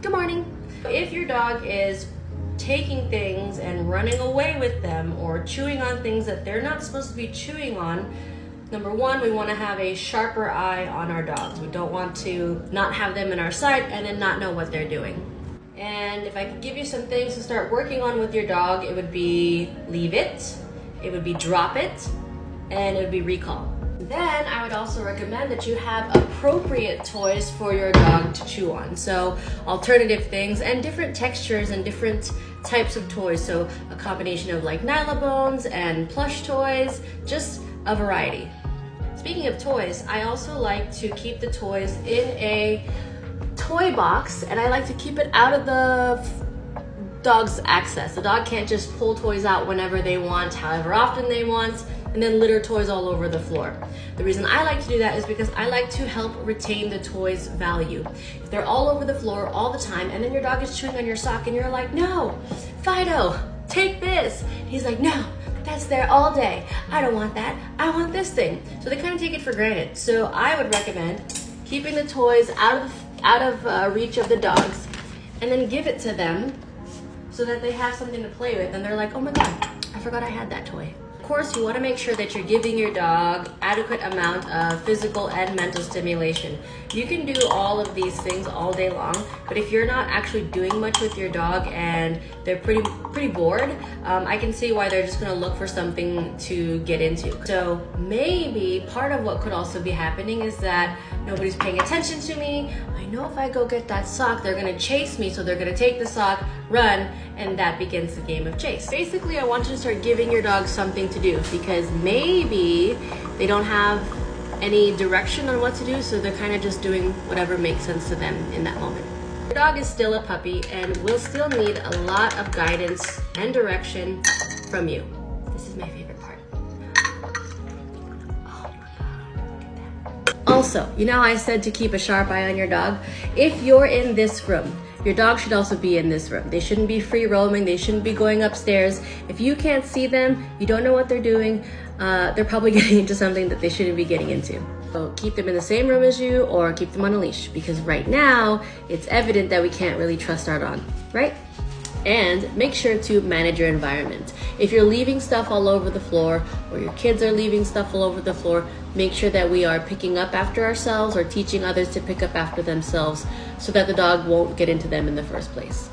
Good morning. If your dog is taking things and running away with them or chewing on things that they're not supposed to be chewing on, number one, we want to have a sharper eye on our dogs. We don't want to not have them in our sight and then not know what they're doing. And if I could give you some things to start working on with your dog, it would be leave it, it would be drop it, and it would be recall. Then I would also recommend that you have appropriate toys for your dog to chew on. So alternative things and different textures and different types of toys. So a combination of like Nylabones and plush toys, just a variety. Speaking of toys, I also like to keep the toys in a toy box, and I like to keep it out of the dog's access. The dog can't just pull toys out whenever they want, however often they want, and then litter toys all over the floor. The reason I like to do that is because I like to help retain the toys' value. If they're all over the floor all the time and then your dog is chewing on your sock and you're like, no, Fido, take this. He's like, no, that's there all day. I don't want that, I want this thing. So they kind of take it for granted. So I would recommend keeping the toys out of reach of the dogs and then give it to them so that they have something to play with and they're like, oh my God, I forgot I had that toy. Of course, you want to make sure that you're giving your dog adequate amount of physical and mental stimulation. You can do all of these things all day long, but if you're not actually doing much with your dog and they're pretty bored, I can see why they're just going to look for something to get into. So maybe part of what could also be happening is that nobody's paying attention to me. I know if I go get that sock, they're going to chase me, so they're going to take the sock, run, and that begins the game of chase. Basically, I want you to start giving your dog something to do because maybe they don't have any direction on what to do, so they're kind of just doing whatever makes sense to them in that moment. Your dog is still a puppy and will still need a lot of guidance and direction from you. This is my favorite part. Oh my God, look at that. Also, you know how I said to keep a sharp eye on your dog? If you're in this room, your dog should also be in this room. They shouldn't be free roaming. They shouldn't be going upstairs. If you can't see them, you don't know what they're doing, they're probably getting into something that they shouldn't be getting into. So keep them in the same room as you or keep them on a leash, because right now it's evident that we can't really trust our dog, right? And make sure to manage your environment. If you're leaving stuff all over the floor or your kids are leaving stuff all over the floor, make sure that we are picking up after ourselves or teaching others to pick up after themselves so that the dog won't get into them in the first place.